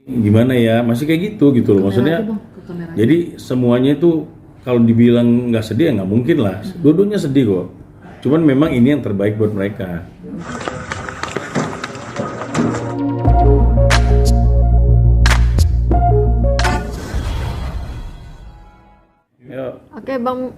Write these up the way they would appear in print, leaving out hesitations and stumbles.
Gimana ya, masih kayak gitu loh maksudnya. Jadi semuanya itu kalau dibilang nggak sedih ya nggak mungkin lah, dua-duanya sedih kok. Cuman memang ini yang terbaik buat mereka. Oke Bang,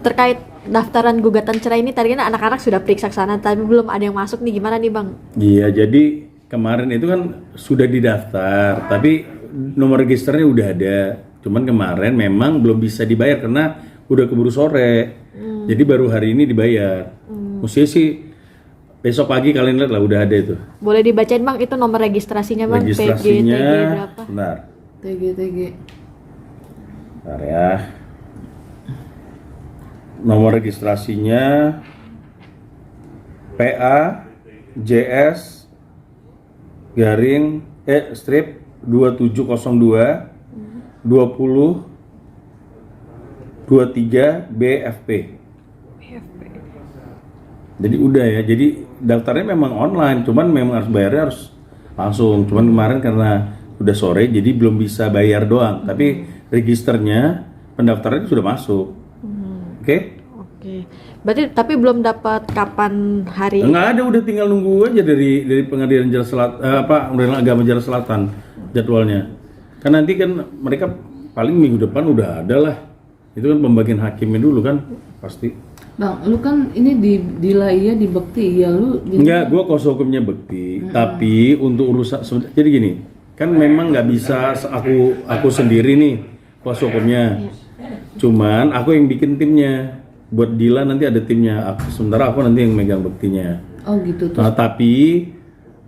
terkait daftaran gugatan cerai ini tadi kan anak-anak sudah periksa ke sana, tapi belum ada yang masuk nih, gimana nih Bang? Iya, jadi kemarin itu kan sudah didaftar, tapi nomor registernya udah ada. Cuman kemarin memang belum bisa dibayar karena udah keburu sore. Jadi baru hari ini dibayar. Mestinya sih besok pagi kalian lihat lah udah ada itu. Boleh dibacain Bang itu nomor registrasinya Bang? Registrasinya, PG, TG berapa? bentar. TG. Bentar ya. Nomor registrasinya PA JS garing strip 2702 20 23 BFP. Jadi udah ya, jadi daftarnya memang online, cuman memang harus bayarnya harus langsung. Cuman kemarin karena udah sore jadi belum bisa bayar doang, tapi registernya pendaftarannya sudah masuk. Oke? Berarti tapi belum dapat kapan hari? Enggak ada, udah tinggal nunggu aja dari Pengadilan Jakarta Selatan, Pengadilan Agama Jakarta Selatan jadwalnya. Kan nanti kan mereka paling minggu depan udah ada lah. Itu kan pembagian hakimnya dulu kan pasti. Bang, lu kan ini di Laia di Bekti ya lu. Enggak, gua kuasa hukumnya Bekti. Tapi untuk urusan jadi gini, kan memang nggak bisa aku sendiri nih kuasa hukumnya. Cuman aku yang bikin timnya. Buat Dila nanti ada timnya, sementara aku nanti yang megang Bektinya. Oh gitu tuh. Nah, tapi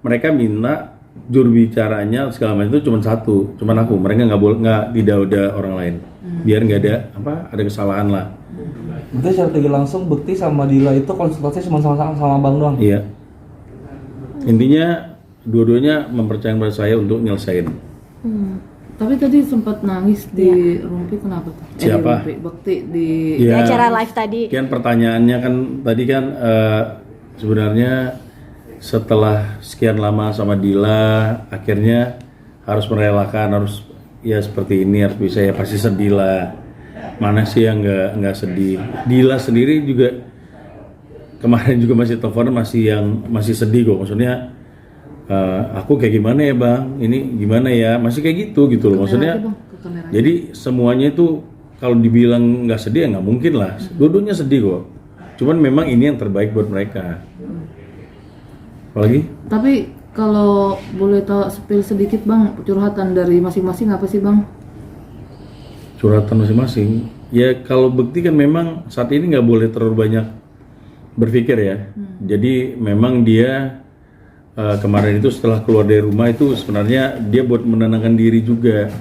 mereka minta juru bicaranya segala macam itu cuma satu, cuman aku. Mereka tidak ada orang lain. Biar nggak ada kesalahan lah. Berarti secara langsung Bekti sama Dila itu konsultasi cuma sama Bang doang? Iya. Intinya dua-duanya mempercayakan pada saya untuk nyelesain. Tapi tadi sempat nangis di Rumpi, kenapa tuh? Siapa? Di Rumpi, Bekti di acara live tadi. Kan pertanyaannya kan tadi kan sebenarnya setelah sekian lama sama Dila, akhirnya harus merelakan, harus ya seperti ini, harus bisa ya pasti sedih lah. Mana sih yang nggak sedih? Dila sendiri juga kemarin juga masih telepon masih sedih kok, maksudnya. Aku kayak gimana ya Bang, ini gimana ya, masih kayak gitu loh maksudnya. Jadi semuanya itu kalau dibilang nggak sedih ya nggak mungkin lah, dua-duanya sedih kok. Cuman memang ini yang terbaik buat mereka. Apalagi? Tapi kalau boleh tahu spill sedikit Bang, curhatan dari masing-masing apa sih Bang? Curhatan masing-masing. Ya kalau Bekti kan memang saat ini nggak boleh terlalu banyak berpikir ya. Jadi memang dia kemarin itu setelah keluar dari rumah itu sebenarnya dia buat menenangkan diri juga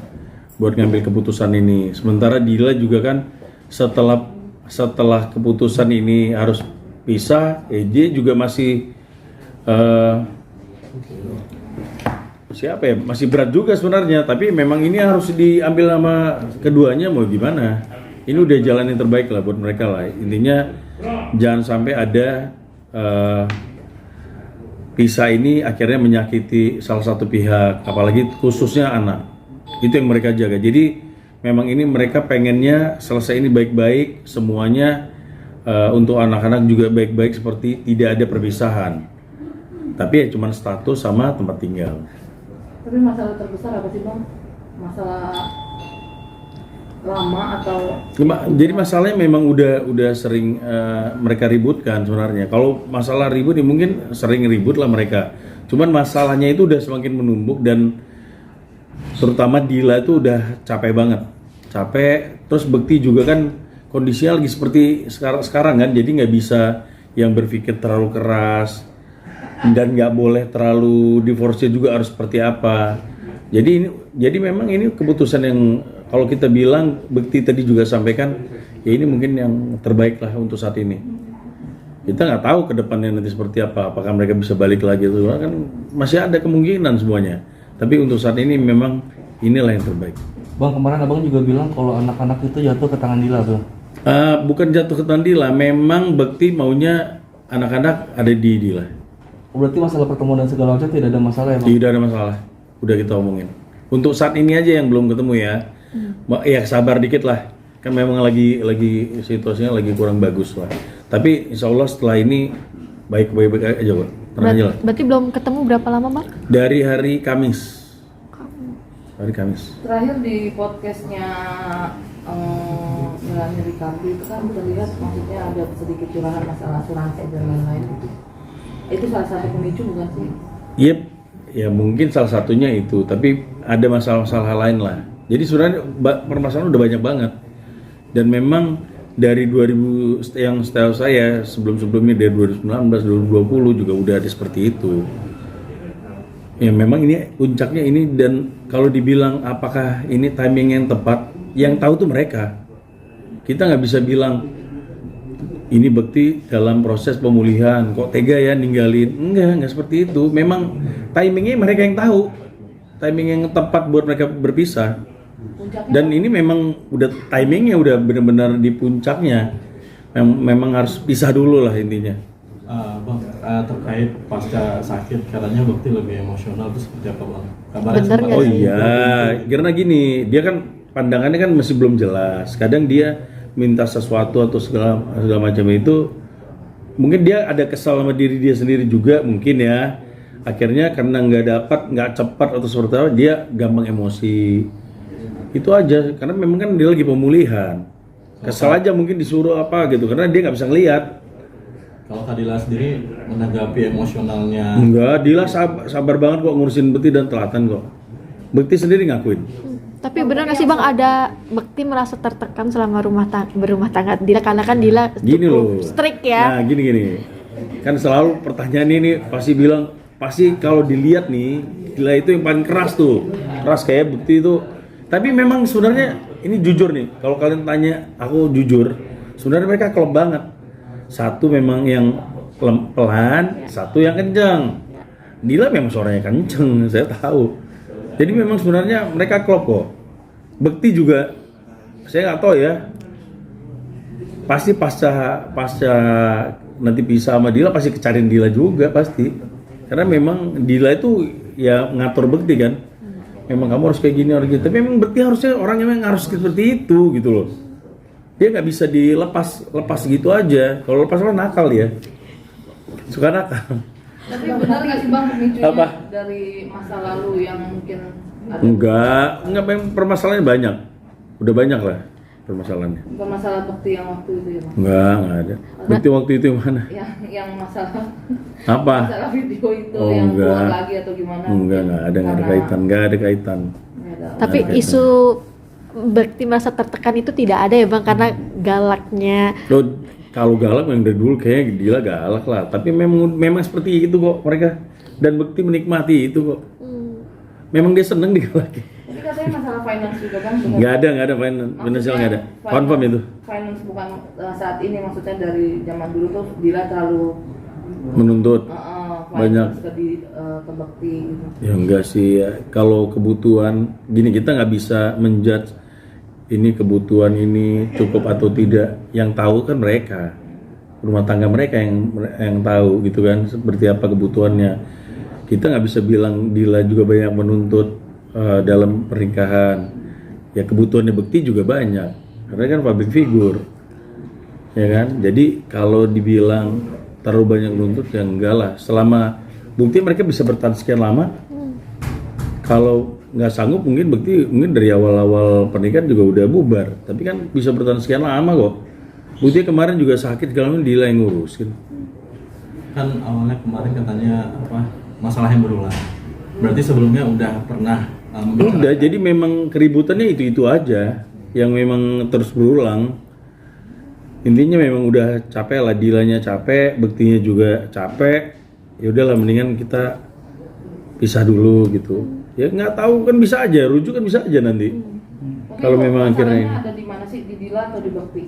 buat ngambil keputusan ini. Sementara Dila juga kan setelah keputusan ini harus pisah, dia juga masih masih berat juga sebenarnya. Tapi memang ini harus diambil sama keduanya, mau gimana? Ini udah jalan yang terbaik lah buat mereka lah. Intinya jangan sampai ada pisah ini akhirnya menyakiti salah satu pihak, apalagi khususnya anak. Itu yang mereka jaga. Jadi memang ini mereka pengennya selesai ini baik-baik, semuanya untuk anak-anak juga baik-baik, seperti tidak ada perpisahan. Tapi ya cuma status sama tempat tinggal. Tapi masalah terbesar apa sih Bang? Masalah lama atau? Jadi masalahnya memang udah sering mereka ributkan sebenarnya. Kalau masalah ribut ya mungkin sering ribut lah mereka. Cuman masalahnya itu udah semakin menumpuk dan terutama Dila itu udah capek banget. Capek, terus Bekti juga kan kondisinya lagi seperti sekarang kan, jadi nggak bisa yang berpikir terlalu keras dan nggak boleh terlalu divorce juga harus seperti apa. Jadi memang ini keputusan yang kalau kita bilang, Bekti tadi juga sampaikan, ya ini mungkin yang terbaik lah untuk saat ini. Kita nggak tahu ke depannya nanti seperti apa, apakah mereka bisa balik lagi itu kan masih ada kemungkinan semuanya. Tapi untuk saat ini memang inilah yang terbaik. Bang, kemarin Abang juga bilang kalau anak-anak itu jatuh ke tangan Dila tuh. Bukan jatuh ke tangan Dila, memang Bekti maunya anak-anak ada di Dila. Berarti masalah pertemuan dan segala macam tidak ada masalah ya Bang? Tidak ada masalah, udah kita omongin. Untuk saat ini aja yang belum ketemu ya. Ya sabar dikit lah. Kan memang lagi situasinya lagi kurang bagus lah. Tapi insya Allah setelah ini baik-baik aja kok. Tenang aja lah. Berarti belum ketemu berapa lama bang? Dari hari Kamis. Hari Kamis. Terakhir di podcastnya Melani Ricardo itu kan terlihat maksudnya ada sedikit curahan masalah asuransi dan lain-lain gitu. Itu salah satu pemicu bukan sih? Yep, ya mungkin salah satunya itu, tapi ada masalah-masalah lain lah. Jadi sebenarnya permasalahan udah banyak banget. Dan memang dari 2000 yang setahu saya sebelum-sebelumnya dari 2019, 2020 juga udah ada seperti itu. Ya memang ini puncaknya ini, dan kalau dibilang apakah ini timing yang tepat, yang tahu tuh mereka. Kita nggak bisa bilang ini Bekti dalam proses pemulihan kok tega ya ninggalin. Enggak seperti itu. Memang timingnya mereka yang tahu, timing yang tepat buat mereka berpisah. Dan ini memang udah timingnya udah benar-benar di puncaknya. Memang harus pisah dulu lah intinya. Bang, terkait pasca sakit katanya Bekti lebih emosional, itu seperti apa bang? Kabarnya Bener sempat- nggak Oh sih? iya, karena gini, dia kan pandangannya kan masih belum jelas. Kadang dia minta sesuatu atau segala macam itu, mungkin dia ada kesal sama diri dia sendiri juga mungkin ya. Akhirnya karena nggak cepat atau seperti apa, dia gampang emosi. Itu aja, karena memang kan dia lagi pemulihan. Kesal aja mungkin disuruh apa gitu, karena dia nggak bisa ngelihat. Kalau Kak Dila sendiri menanggapi emosionalnya, Enggak, Dila sabar banget kok ngurusin Bekti dan telaten kok. Bekti sendiri ngakuin. Tapi benar nggak sih bang ada Bekti merasa tertekan selama berumah tangga Dila, karena kan Dila Gini loh. strict ya. Nah, gini. Kan selalu pertanyaan ini pasti kalau dilihat nih, Dila itu yang paling keras tuh. Keras kayak Bekti itu. Tapi memang sebenarnya ini jujur nih, kalau kalian tanya aku jujur, sebenarnya mereka klop banget. Satu memang yang pelan, satu yang kenceng. Dila memang suaranya kenceng, saya tahu. Jadi memang sebenarnya mereka klop kok. Bekti juga, saya nggak tahu ya. Pasti pasca nanti pisah sama Dila pasti kecarin Dila juga pasti. Karena memang Dila itu ya ngatur Bekti kan. Memang kamu harus kayak gini, harus gitu. Tapi memang Bekti harusnya orang yang harus seperti itu gitu loh. Dia nggak bisa lepas gitu aja. Kalau lepas kan nakal ya. Suka nakal. Tapi benar nggak sih bang pemicunya Apa? dari masa lalu yang mungkin ada Enggak, memang permasalahannya banyak. Udah banyak lah permasalahannya. bukan masalah Bekti yang waktu itu ya bang? Nggak ada. Bekti waktu itu yang mana? Yang masalah Apa? masalah video itu Oh, yang enggak. keluar lagi atau gimana? Enggak ada Karena- kaitan. Nggak ada kaitan. nggak ada. Tapi isu Bekti merasa tertekan itu tidak ada ya bang, karena galaknya. Loh, kalau galak memang dari dulu kayaknya Dila galak lah. Tapi memang seperti itu kok mereka. Dan Bekti menikmati itu kok. Memang dia seneng digalakin. Tapi katanya masalah finance juga kan? Nggak ada financial nggak ada. Confirm itu. Finance bukan saat ini, maksudnya dari zaman dulu tuh Dila terlalu Menuntut. finance ke Bekti gitu. Ya enggak sih ya. Kalau kebutuhan gini kita nggak bisa menjudge ini kebutuhan ini cukup atau tidak. Yang tahu kan mereka, rumah tangga mereka yang tahu gitu kan seperti apa kebutuhannya. Kita nggak bisa bilang Dila juga banyak menuntut dalam pernikahan. Ya kebutuhannya Bekti juga banyak karena kan public figure, ya kan. Jadi kalau dibilang terlalu banyak menuntut ya enggak lah. Selama bukti mereka bisa bertahan sekian lama. Kalau nggak sanggup mungkin dari awal-awal pernikahan juga udah bubar. Tapi kan bisa bertahan sekian lama kok. Bukti kemarin juga sakit kalau Dila yang ngurus gitu. kan awalnya kemarin katanya masalah yang berulang. Berarti sebelumnya udah pernah Udah, jadi memang keributannya itu aja yang memang terus berulang. Intinya memang udah capek lah, Dilanya capek, Bektinya juga capek. Ya udahlah mendingan kita pisah dulu gitu. Ya nggak tahu kan bisa aja, rujuk kan bisa aja nanti. Kalau memang akhirnya ini. ada di mana sih, di Dila atau di Bekti?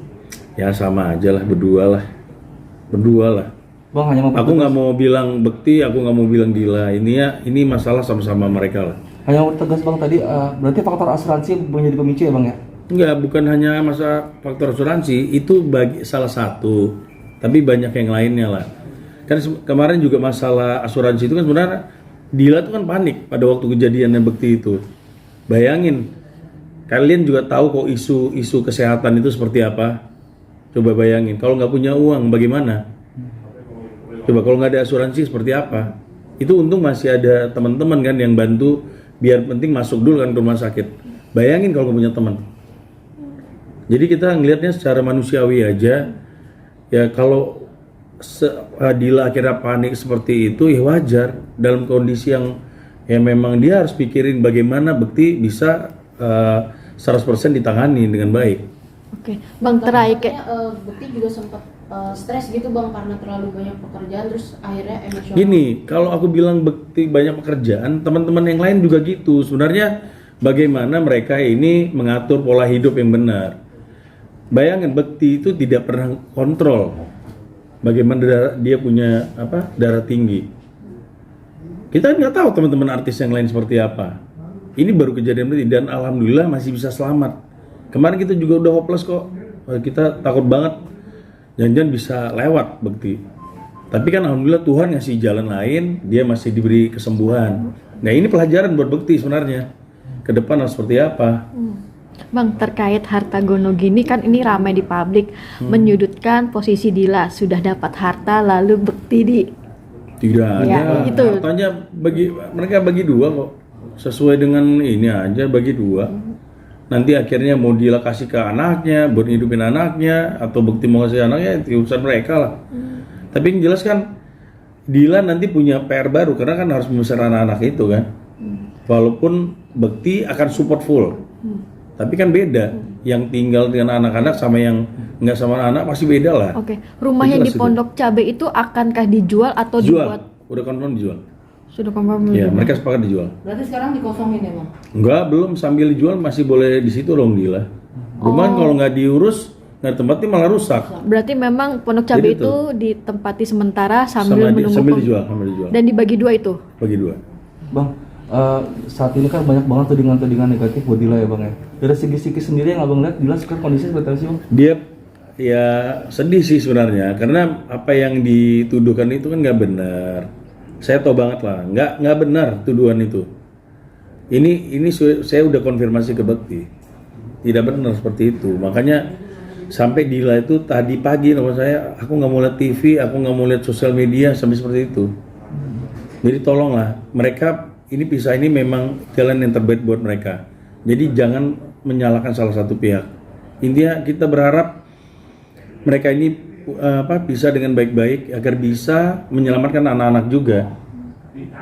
Ya sama aja lah, berdua lah. Bang hanya mau Aku nggak mau bilang Bekti, aku nggak mau bilang Dila. Ini masalah sama-sama mereka lah. hanya mau tegas bang tadi, berarti faktor asuransi menjadi pemicu ya bang ya? Enggak, bukan hanya masa faktor asuransi, itu bagi salah satu. Tapi banyak yang lainnya lah. Kan kemarin juga masalah asuransi itu kan sebenarnya Dila itu kan panik pada waktu kejadiannya Bekti itu. Bayangin, kalian juga tahu kok isu kesehatan itu seperti apa. Coba bayangin, kalau nggak punya uang bagaimana? Coba kalau nggak ada asuransi seperti apa? Itu untung masih ada teman-teman kan yang bantu, biar penting masuk dulu kan ke rumah sakit. Bayangin kalau nggak punya teman. Jadi kita ngelihatnya secara manusiawi aja. Ya kalau Dila akhirnya panik seperti itu ya wajar dalam kondisi yang ya memang dia harus pikirin bagaimana Bekti bisa 100% ditangani dengan baik. Oke, Bang terakhir Bekti juga sempat stres gitu Bang karena terlalu banyak pekerjaan terus akhirnya emosional. Gini, kalau aku bilang Bekti banyak pekerjaan, teman-teman yang lain juga gitu. Sebenarnya bagaimana mereka ini mengatur pola hidup yang benar. Bayangin Bekti itu tidak pernah kontrol bagaimana dia punya darah tinggi. Kita nggak tahu teman-teman artis yang lain seperti apa. Ini baru kejadian Bekti dan alhamdulillah masih bisa selamat. Kemarin kita juga udah hopeless kok. Kita takut banget jangan-jangan bisa lewat Bekti. Tapi kan alhamdulillah Tuhan ngasih jalan lain, dia masih diberi kesembuhan. Nah ini pelajaran buat Bekti sebenarnya. Ke depan harus seperti apa? Bang, terkait harta gono gini kan ini ramai di publik, menyudutkan posisi Dila sudah dapat harta lalu Bekti di Tidak Ya, ada. itu. Hartanya mereka bagi dua kok. Sesuai dengan ini aja bagi dua. Nanti akhirnya mau Dila kasih ke anaknya, buat hidupin anaknya, atau Bekti mau kasih anaknya, itu urusan mereka lah. Tapi yang jelas kan Dila nanti punya PR baru karena kan harus membesarkan anak-anak itu kan. Walaupun Bekti akan support full. Tapi kan beda, yang tinggal dengan anak-anak sama yang nggak sama anak pasti beda lah. Oke, rumah yang di Jelas itu. Pondok Cabe itu akankah dijual atau Jual, dibuat? udah confirm dijual. Sudah confirm Ya, dijual? mereka sepakat dijual. Berarti sekarang dikosongin ya Bang? Enggak, belum, sambil dijual masih boleh di situ dong Dila. Cuman kalau nggak diurus, nggak tempatnya malah rusak. Berarti memang Pondok Cabe Jadi itu ditempati sementara sambil menunggu sambil dijual. dan dibagi dua itu. Bagi dua. Bang, saat ini kan banyak banget tudingan-tudingan negatif buat Dila ya Bang ya. Dari segi psikis sendiri yang Abang lihat, Dila sekarang kondisinya seperti apa sih Bang? Dia ya sedih sih sebenarnya karena apa yang dituduhkan itu kan nggak benar. Saya tahu banget lah, nggak benar tuduhan itu. Ini saya udah konfirmasi ke Bekti, tidak benar seperti itu. Makanya sampai Dila itu tadi pagi sama saya, aku nggak mau lihat TV, aku nggak mau lihat sosial media sampai seperti itu. Jadi tolonglah, mereka ini pisah ini memang jalan yang terbaik buat mereka. Jadi jangan menyalahkan salah satu pihak. Intinya kita berharap mereka ini bisa dengan baik-baik agar bisa menyelamatkan anak-anak juga.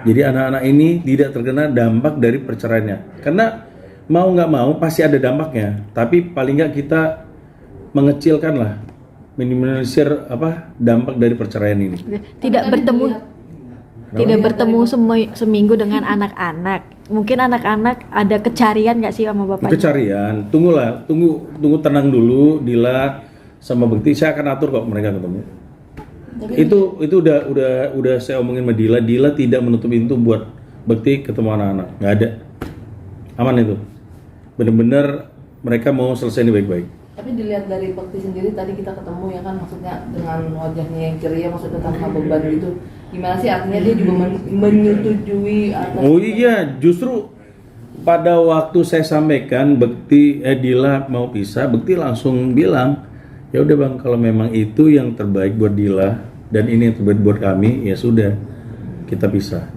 Jadi anak-anak ini tidak terkena dampak dari perceraiannya. Karena mau nggak mau pasti ada dampaknya. Tapi paling nggak kita mengecilkan lah, minimalisir dampak dari perceraian ini. Tidak bertemu seminggu dengan anak-anak. Mungkin anak-anak ada kecarian nggak sih sama bapaknya? Kecarian, tunggu tenang dulu Dila sama Bekti, saya akan atur kok mereka ketemu. Itu udah saya omongin sama Dila. Dila tidak menutup pintu buat Bekti ketemu anak-anak, nggak ada, aman itu. Bener-bener mereka mau selesai ini baik-baik. Tapi dilihat dari Bekti sendiri tadi kita ketemu ya kan, maksudnya dengan wajahnya yang ceria, maksudnya tanpa beban gitu. Gimana sih artinya dia juga menyetujui atas? Oh iya, justru pada waktu saya sampaikan Dila mau pisah, Bekti langsung bilang, ya udah Bang, kalau memang itu yang terbaik buat Dila dan ini yang terbaik buat kami, ya sudah kita pisah.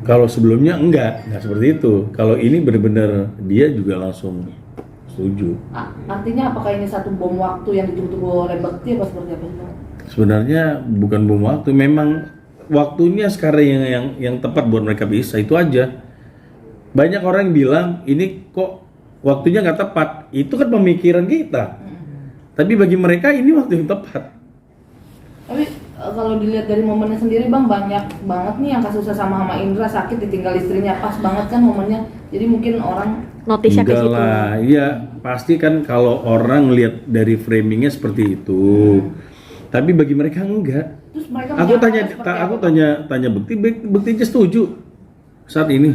Kalau sebelumnya enggak seperti itu. Kalau ini benar-benar dia juga langsung setuju. Artinya apakah ini satu bom waktu yang ditunggu oleh Bekti apa seperti apa sih Bang? Sebenarnya bukan bom waktu, memang waktunya sekarang yang tepat buat mereka bisa, itu aja. Banyak orang yang bilang ini kok waktunya nggak tepat, itu kan pemikiran kita. Tapi bagi mereka ini waktu yang tepat. Tapi kalau dilihat dari momennya sendiri Bang, banyak banget nih yang kasusnya sama Indra, sakit ditinggal istrinya, pas banget kan momennya. Jadi mungkin orang Notisnya ke Enggak situ. lah, iya pasti kan kalau orang lihat dari framingnya seperti itu. Tapi bagi mereka enggak. terus mereka Aku menyangka tanya Bekti aja setuju saat ini.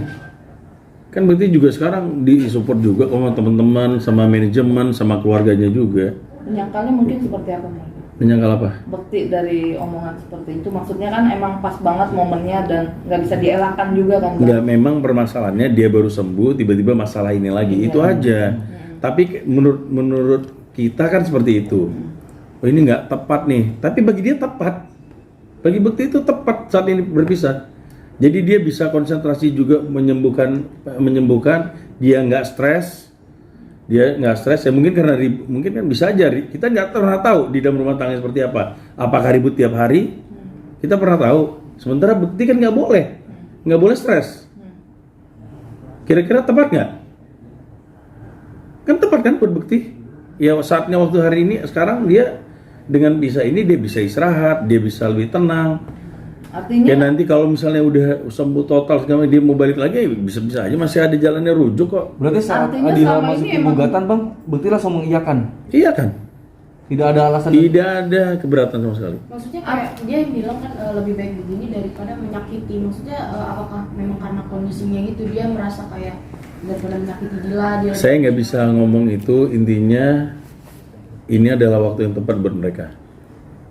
Kan Bekti juga sekarang disupport juga sama teman-teman, sama manajemen, sama keluarganya juga. menyangkalnya mungkin seperti apa mereka? Menyangkal apa? Bekti dari omongan seperti itu, maksudnya kan emang pas banget momennya dan nggak bisa dielakkan juga kan, Bang? Enggak, memang permasalahannya dia baru sembuh, tiba-tiba masalah ini lagi, itu aja. Tapi menurut kita kan seperti itu. Oh ini nggak tepat nih, tapi bagi dia tepat. Bagi Bekti itu tepat saat ini berpisah. Jadi dia bisa konsentrasi juga menyembuhkan, dia nggak stres. Dia nggak stres ya mungkin karena mungkin kan bisa aja kita nggak pernah tahu di dalam rumah tangga seperti apa. Apakah ribut tiap hari? Kita pernah tahu. Sementara Bekti kan nggak boleh stres. Kira-kira tepat nggak? Kan tepat kan buat Bekti? Ya saatnya waktu hari ini sekarang dia dengan bisa ini dia bisa istirahat, dia bisa lebih tenang. Artinya Ya nanti kalau misalnya udah sembuh total segala dia mau balik lagi bisa-bisa aja masih ada jalannya rujuk kok. Berarti saat Artinya Adila selama masukin ini emang- gugatan bang, Bekti langsung mengiyakan. Iya kan? Tidak ada alasan. Tidak ada keberatan sama sekali. Maksudnya kayak dia yang bilang kan lebih baik begini daripada menyakiti. Maksudnya apakah memang karena kondisinya gitu dia merasa kayak daripada menyakiti Dila dia. Saya nggak bisa ngomong itu, intinya ini adalah waktu yang tepat buat mereka.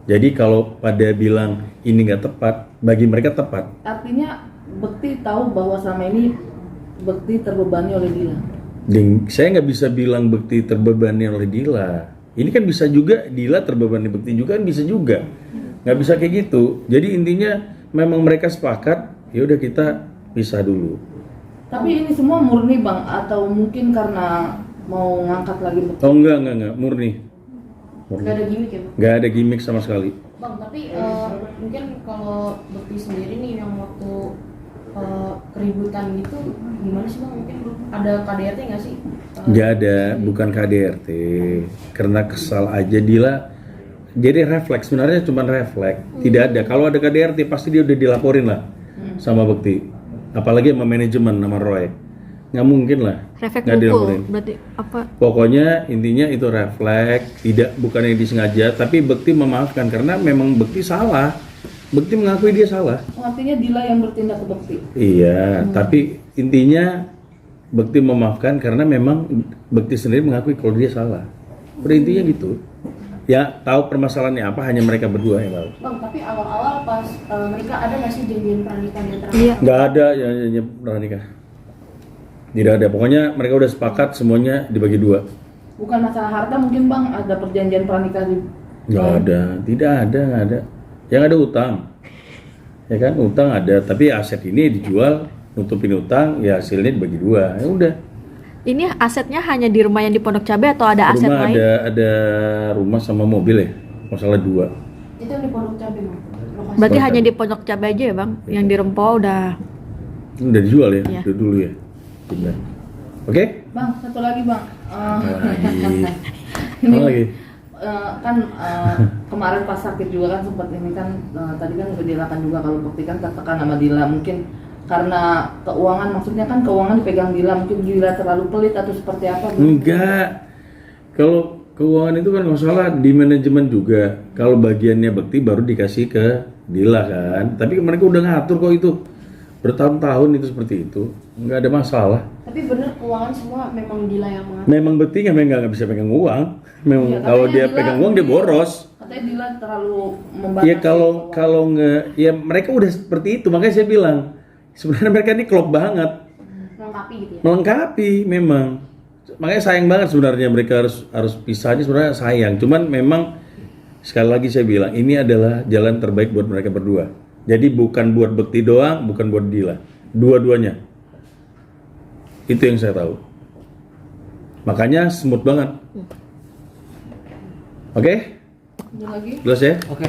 Jadi kalau pada bilang ini nggak tepat, bagi mereka tepat. artinya Bekti tahu bahwa selama ini Bekti terbebani oleh Dila. Saya nggak bisa bilang Bekti terbebani oleh Dila. Ini kan bisa juga Dila terbebani Bekti juga kan bisa juga. Nggak bisa kayak gitu. Jadi intinya memang mereka sepakat, ya udah kita pisah dulu. Tapi ini semua murni, Bang, atau mungkin karena mau ngangkat lagi Bekti? Oh enggak, murni. Gak ada gimmick ya bang? Nggak ada gimmick sama sekali. Bang tapi mungkin kalau Bekti sendiri nih yang waktu keributan gitu gimana sih bang? Mungkin ada KDRT nggak sih? Nggak ada, bukan KDRT. Karena kesal aja Dila. Jadi refleks, sebenarnya cuma refleks. Tidak ada. Kalau ada KDRT pasti dia udah dilaporin lah sama Bekti. Apalagi sama manajemen, sama Roy. Nggak mungkin lah. Refleks Nggak pukul, dilaporin. berarti apa? Pokoknya intinya itu refleks, bukan yang disengaja, tapi Bekti memaafkan karena memang Bekti salah. Bekti mengakui dia salah. Artinya Dila yang bertindak ke Bekti. Iya, tapi intinya Bekti memaafkan karena memang Bekti sendiri mengakui kalau dia salah. Udah intinya gitu. Ya tahu permasalahannya apa hanya mereka berdua yang tahu. Bang tapi awal-awal pas mereka ada nggak sih janjian pernikahan di antara Iya. Nggak ada yang pernah nikah. Tidak ada. Pokoknya mereka udah sepakat semuanya dibagi dua. Bukan masalah harta mungkin, Bang, ada perjanjian pranikah di... Nggak ada, tidak ada. Yang ada utang. Ya kan, utang ada, tapi aset ini dijual, nutupin utang, ya hasilnya dibagi dua. Ya udah. Ini asetnya hanya di rumah yang di Pondok Cabe atau ada aset Rumah lain? ada rumah sama mobil ya. Masalah dua. itu yang di Pondok Cabe bang? Lokasi. Berarti Pondok hanya Cabe. di Pondok Cabe aja ya bang? Yang di Rempo udah. Udah dijual ya, Iya. udah dulu ya. Benar. Oke? Bang, satu lagi, Bang. Lagi. Ini Apa lagi? kan kemarin pas sakit juga kan sempat ini kan tadi kan udah dilakukan juga kalau Bekti kan tertekan sama Dila, mungkin karena keuangan, maksudnya kan keuangan dipegang Dila, mungkin Dila terlalu pelit atau seperti apa? Bang? Enggak. Kalau keuangan itu kan masalah di manajemen juga. Kalau bagiannya Bekti baru dikasih ke Dila kan. Tapi mereka udah ngatur kok itu. Bertahun-tahun itu seperti itu. Enggak ada masalah. Tapi bener keuangan semua memang Dila yang mengatur. Memang Bekti nggak bisa pegang uang. Memang Iya, kalau katanya dia Dila- pegang uang dia boros. Katanya Dila terlalu membatasi. Ya keuangan. kalau nggak, ya mereka udah seperti itu. Makanya saya bilang sebenarnya mereka ini klop banget, Melengkapi gitu ya? melengkapi memang. Makanya sayang banget sebenarnya mereka harus pisah aja, sebenarnya sayang. Cuman memang sekali lagi saya bilang ini adalah jalan terbaik buat mereka berdua. Jadi bukan buat Bekti doang, bukan buat Dila, dua-duanya. Itu yang saya tahu. Makanya smooth banget. Oke? Ada lagi? Jelas ya? Oke.